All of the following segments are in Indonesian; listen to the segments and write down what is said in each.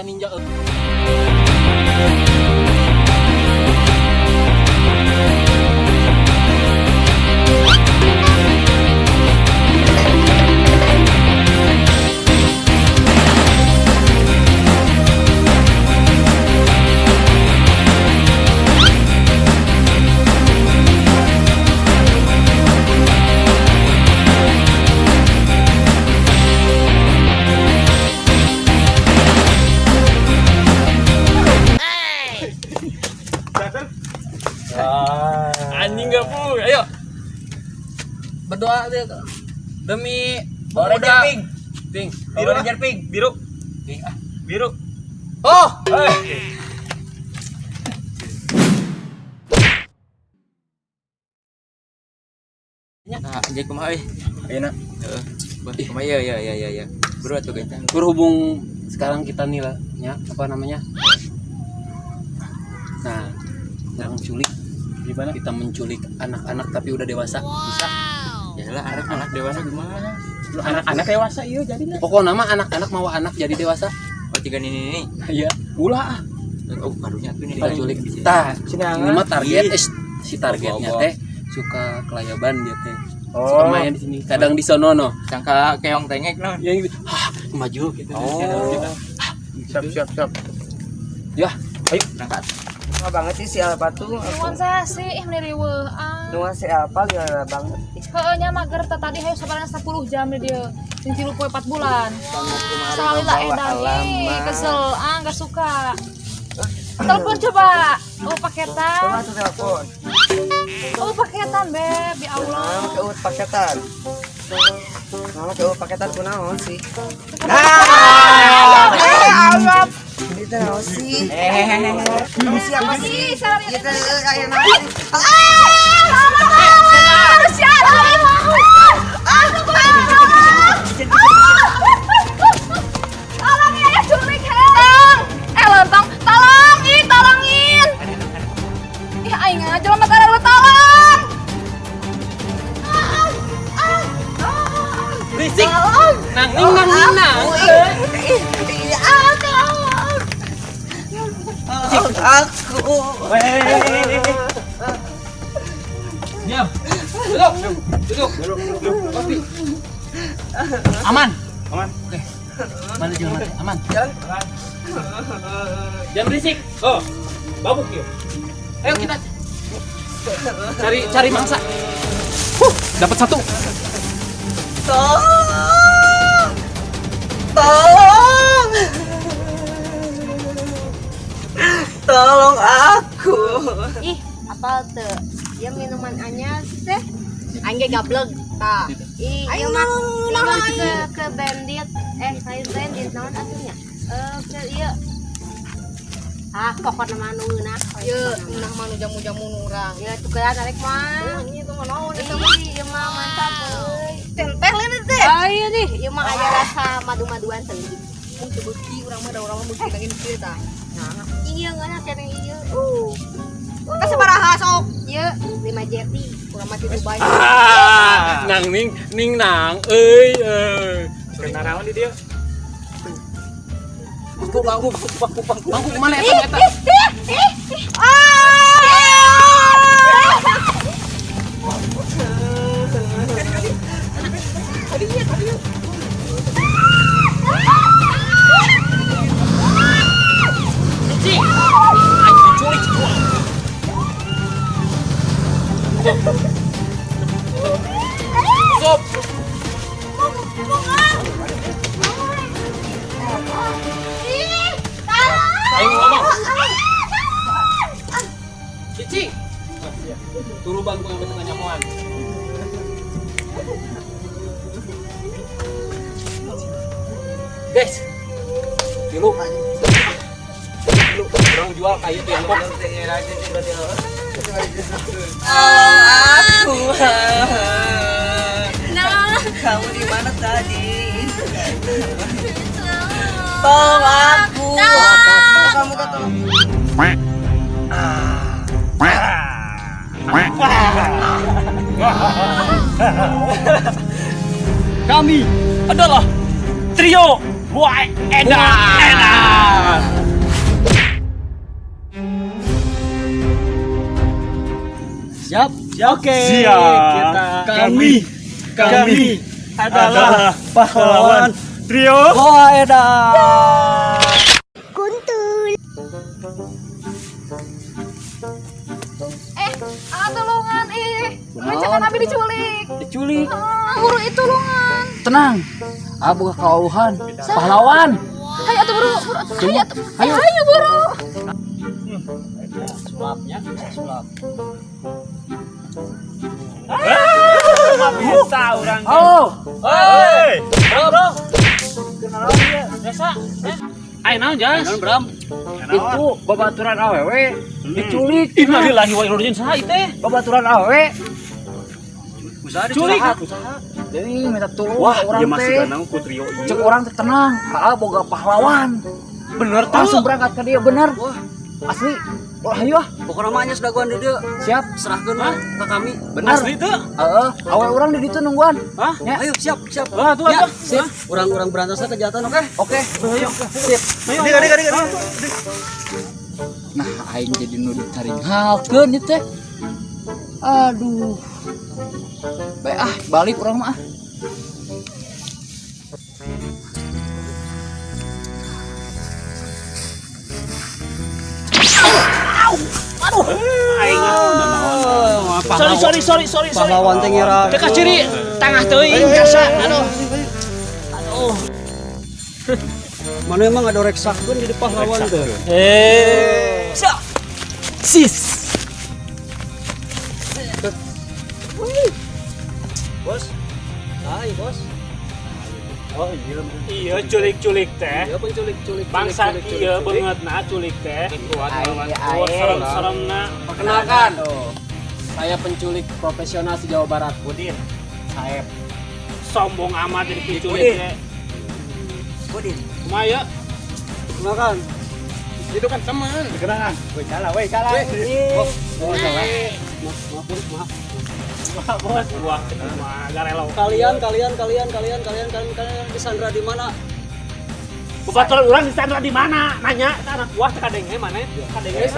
ninja. Anjing gak pu, ayo berdoa deh demi pemuda pink biru aja pink biru biru oh nah jadi kumaha ayo nak kumaha ya bro atuh guys berhubung sekarang kita nih lah ya apa namanya nah sekarang culik gimana kita menculik anak-anak tapi udah dewasa bisa ya lah anak-anak dewasa gimana anak-anak dewasa iya jadi pokok nama anak-anak mau anak jadi dewasa oh tiga ini iya ulah oh karunya tuh nih kita culik tah ini mah target si targetnya teh suka kelayaban dia teh suka main di sini kadang di sono no sangka keong tengek no ya maju gitu siap ya ayo berangkat banget sih si Alpa tuh nuansa sih meniriweuh nuansa si Alpa gimana banget heueuh nya mager tadi hayu sabarana 10 jam di dieu jeung 3 poe 4 bulan salila edan kesel enggak suka telepon coba paketan coba tuh telepon paketan beb ya Allah paketan paketan kunaon sih Allah itu naon sih siapa sih kita kayak nanti berisik nang aku diam duduk kopi aman oke mana jangan aman jangan berisik oh babuk yuk ayo kita cari mangsa dapat satu tolong aku ih apal tuh dia minuman anyar teh angge gablek tak iya mah ke bandit sayur bandit naon atunya ke ieu pokokna mah nu ngeunah ieu ngeunah mah nu jamu-jamu nurang ya tukeran arek mah ieu mah naon ieu mah mantap euy tempel ini teh ieu nih ieu mah aya rasa madu-maduan teuing mun teu beuki urang mah da urang mah beuki nangin kieu tah nah iya ngeunah cenah ieu kasabaraha sok ieu 5 jeti urang mah tilu bae nang ning nang euy kena naon di dieu bangku kemana eta Stop. Ayo ngomong. Cici. Turu bangku yang tengah nyamuan. Guys. Dulu. Orang jual kayu Tiongkok. aku kamu di mana tadi? Tolong aku. Kamu tolong. Kami adalah trio Wah, edan. Siap. Oke. Siap. Kami adalah pahlawan trio Wah, edan. Tolongan jangan Abi diculik. Diculik. Guru itu tolongan. Tenang. Boga kauhan. Pahlawan. Hayo atuh buru, hayo atuh. Hayo buru. Sulapnya, sulap. bisa orang. Oh. Hei. Bro. Biasa. Ayo naon jas? Bram. Itu babaturan awewe diculik. Innalillahi wa inna ilaihi raji'un. Saha teh? Babaturan awewe. Usaha Culik. Jadi minta tolong Wah, orang dia masih teh. ganang ku trio ieu. Cek orang teh tenang. Boga pahlawan. Bener Langsung berangkat ke dia bener. Asli. Wah, ayo ah. Pokoknya mahnya sedaguan di dia. Siap. Serahkeun lah ke kami. Bener. Asli teu? Awe orang di ditu nungguan. Hah? Ya. Ayo, siap. Lah tuh Ya, atuh. sip. Orang-orang berantasnya kejahatan, oke? Oke. Ayo. Sip. Ayo. Nah, aing jadi nu ditaring halkeun ieu teh. Aduh. Baik balik urang mah. Sorry. Pahlawan teh ngira. Teka ciri tengah teuing biasa. Aduh. Mana emang ada reksakeun jadi pahlawan teh. Siap. Sis. Bos. Hai, bos. Oh iya culik-culik teh. Ya penculik-culik. Bangsa iya beungeutna culik teh. Serem-seremna. Perkenalkan. Saya penculik profesional se Jawa Barat. Budin. Saeb. Sombong amat jadi penculik teh. Budin. Kumaha ya? Makan. Itu kan teman. Kenalan. Woi kalah. Maaf. Bos, gua agak rela. Kalian disandra di mana? Bebaturan urang disandra di mana? Nanya ke anak buah teh kadenge mana? Kadenge.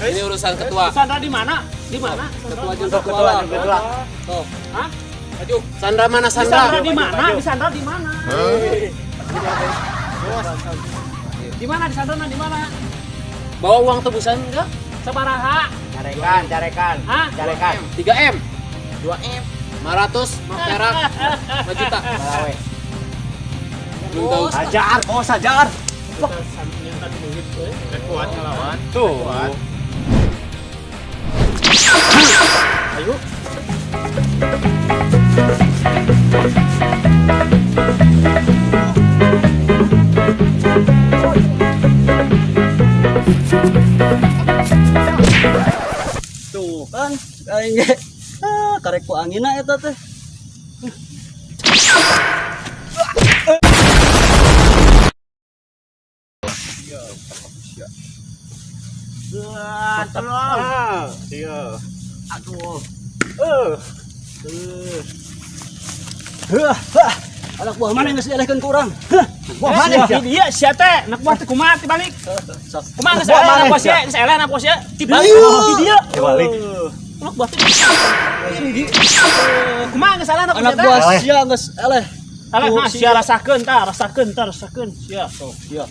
Ini urusan ketua. Disandra di mana? Di mana? Ketua ketua. Tuh. Hah? Maju. Sandra mana Disandra Sandra? di mana? Disandra di mana? Di mana disandra di mana? Bawa uang tebusan enggak? Sabaraha? Carekan. Hah? 3M. 2M. 500 perak 5 juta. Malawe. Belum tahu. Hajar. Kuat ngelawan. Tuh. Ayo. Tuh kan aing ge karek ku angina eta teh. Tolong. Iya. Aduh. Anak buah mana yang geus dialihkeun ku urang? Buah mana dia sia teh? Anak buah teh kumaha tibalik? Kumaha geus anak buah sia? Geus eleh anak buah sia tibalik di dia. Tibalik. Anak buah teh. Kumaha geus eleh anak Anak buah sia geus eleh. Eleh mah sia rasakeun sia. Sia.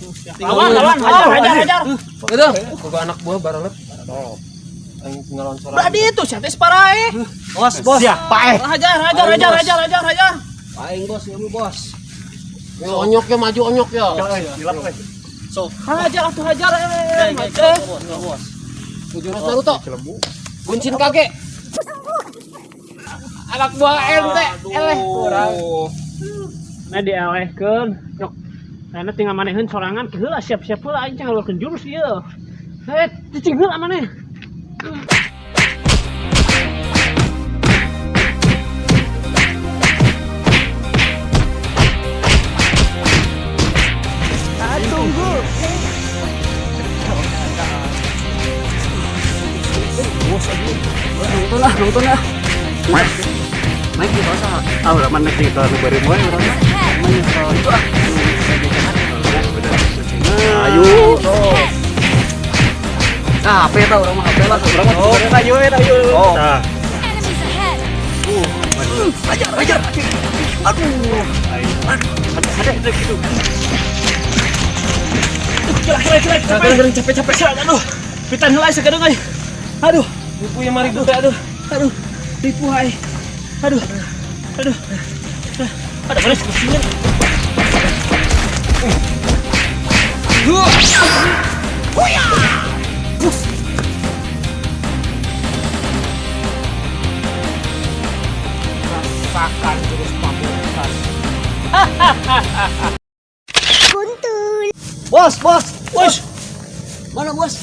Lawan hajar. Itu, boga anak buah barelep. Aing tinggal loncoran. Berarti itu sia teh separae. Bos. Siapa? Hajar. Aing bos, ilmu bos. Yo onyok ya maju onyok ya. Sok. Hajar. Bos. Tujuh Naruto. Buncin kage. Anak buah ente eleh kurang. Nah dielehkeun. Nyok. Karena tinggal maneheun sorangan keheula siap-siap heula aing ngaluarkeun jurus ieu. Cicing heula maneh. Tunggu. Nonton lah. Mike di bawah. Ah, udah mana kita nu bari moe urang. Ayo. Nah, HP tau orang mah HP lah. Ayo. Oh. Nah. Ajar. Aduh. Ada gitu. Kira-kira capek. Aduh. Pitan heula sekarang euy. Aduh. Ibu yang mari buka aduh. Aduh. Tipu ai. Aduh. Ada beres kucingnya. Rasakan terus pamungkas. Bos. Bos, Mana bos?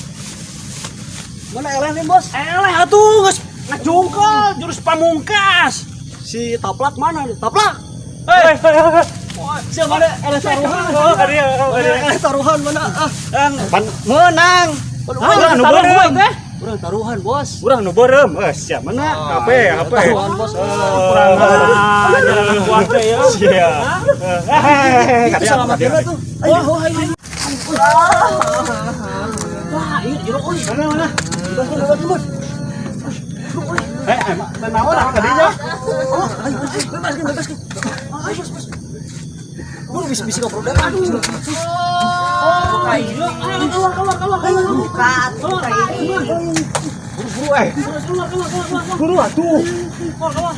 Mana eleh nih bos? eleh atuh geus ngajungkel jurus pamungkas. Si Taplak mana nih? Taplak. Hei. Siapa mana eleh taruhan? Eleh taruhan mana? Menang. Urang nu beureum teh. Urang taruhan bos. Urang nu beureum. Sia mana? HP. Taruhan bos. Kurang ajar kuat teh ya. Sia. Selamat ya tuh. Ayo. Wah, ini jeruk euy. Mana? Bos. Naon tadinya? Oh, ayo, bebaskan. Ayo, bos. Gua bisa ke produk. Aduh. Oh, ayo. Keluar. Buka atuh Buru atuh. Keluar.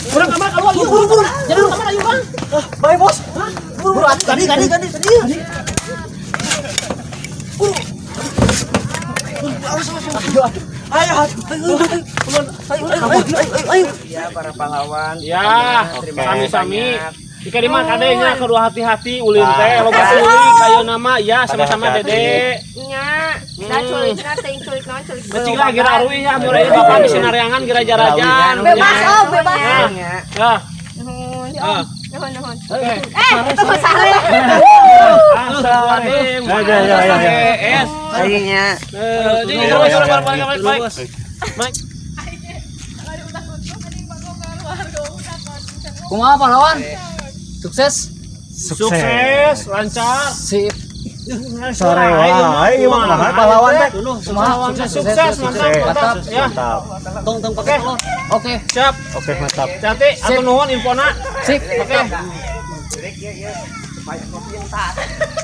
Kurang kamar keluar. Buru. Jangan kamar ayo, Bang. Baik, Bos. Buru atuh. Tadi. Ayo. Ya para pahlawan. Ya, sami-sami. Jika di mana kadenya kedua hati-hati ulin teh loba culik kayo nama ya sama-sama Dede. Nya, da culikna teuing culik naon culik. Becik lah gira aruy ya mulai bapak di sinareangan gira jarajan. Bebas bebas. Ya. Nuhun. Oke. Sare. Astagfirullahaladzim. Ya. Ayinya. Mike. Kumaha pahlawan? Sukses. Sukses, lancar. Sip. Sore wae ieu mah pahlawan teh. Kumaha? Sukses, mantap. Ya. Tong pakai telur. Oke. Siap. Oke, mantap. Cati, atuh nuhun infona. Sip. Oke.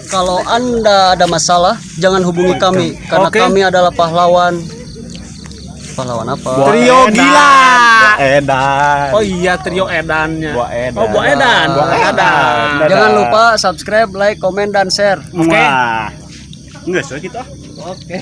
Kalau Anda ada masalah, jangan hubungi kami karena Oke. kami adalah pahlawan. Pahlawan apa? Trio gila. Edan. Oh iya, trio edannya. Buah edan. Oh, buah edan. Buah edan. Jangan lupa subscribe, like, komen, dan share. Oke. Enggak, soalnya kita. Oke.